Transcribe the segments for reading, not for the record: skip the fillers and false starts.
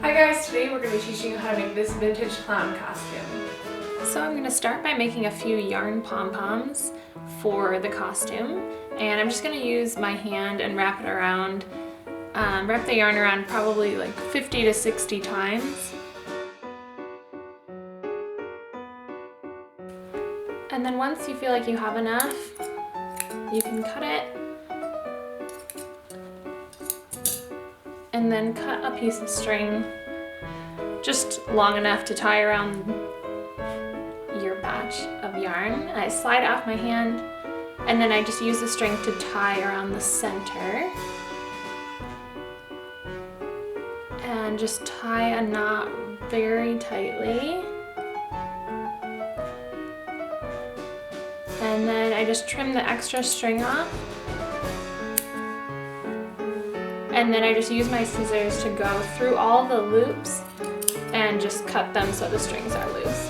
Hi guys, today we're going to be teaching you how to make this vintage clown costume. So I'm going to start by making a few yarn pom-poms for the costume, and I'm just going to use my hand and wrap it around, wrap the yarn around probably like 50 to 60 times. And then once you feel like you have enough, you can cut it and then cut a piece of string just long enough to tie around your batch of yarn. I slide it off my hand and then I just use the string to tie around the center and just tie a knot very tightly. And then I just trim the extra string off. And then I just use my scissors to go through all the loops and just cut them so the strings are loose.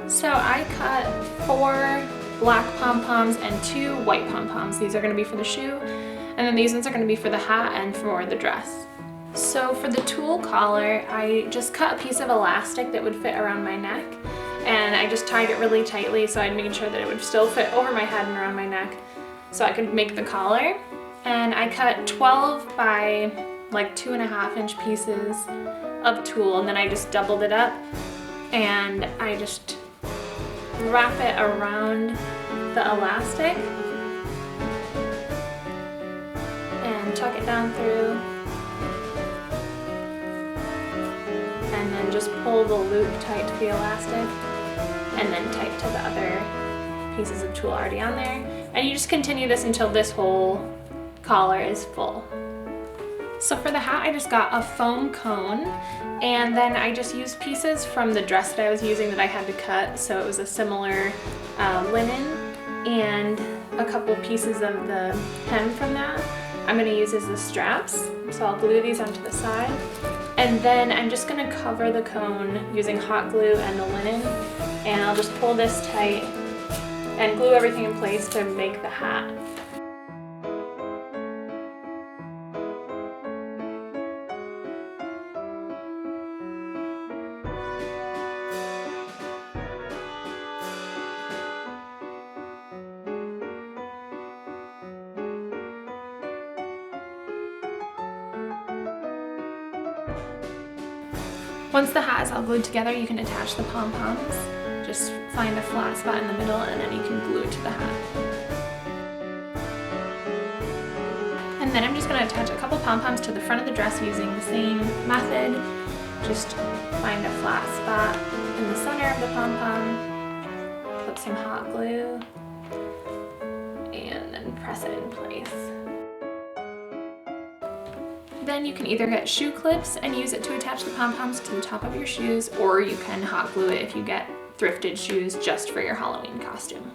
So I cut 4 black pom-poms and 2 white pom-poms. These are going to be for the shoe, and then these ones are going to be for the hat and for the dress. So for the tulle collar, I just cut a piece of elastic that would fit around my neck, and I just tied it really tightly so I'd made sure that it would still fit over my head and around my neck so I could make the collar. And I cut 12 by like 2.5-inch pieces of tulle, and then I just doubled it up and I just wrap it around the elastic and tuck it down through, and then just pull the loop tight to the elastic and then tight to the other pieces of tulle already on there. And you just continue this until this whole collar is full. So for the hat, I just got a foam cone, and then I just used pieces from the dress that I was using that I had to cut, so it was a similar linen, and a couple pieces of the hem from that I'm going to use as the straps. So I'll glue these onto the side, and then I'm just going to cover the cone using hot glue and the linen, and I'll just pull this tight and glue everything in place to make the hat. Once the hat is all glued together, you can attach the pom-poms. Just find a flat spot in the middle and then you can glue it to the hat. And then I'm just going to attach a couple pom-poms to the front of the dress using the same method. Just find a flat spot in the center of the pom-pom, put some hot glue, and then press it in place. Then you can either get shoe clips and use it to attach the pom-poms to the top of your shoes, or you can hot glue it if you get thrifted shoes just for your Halloween costume.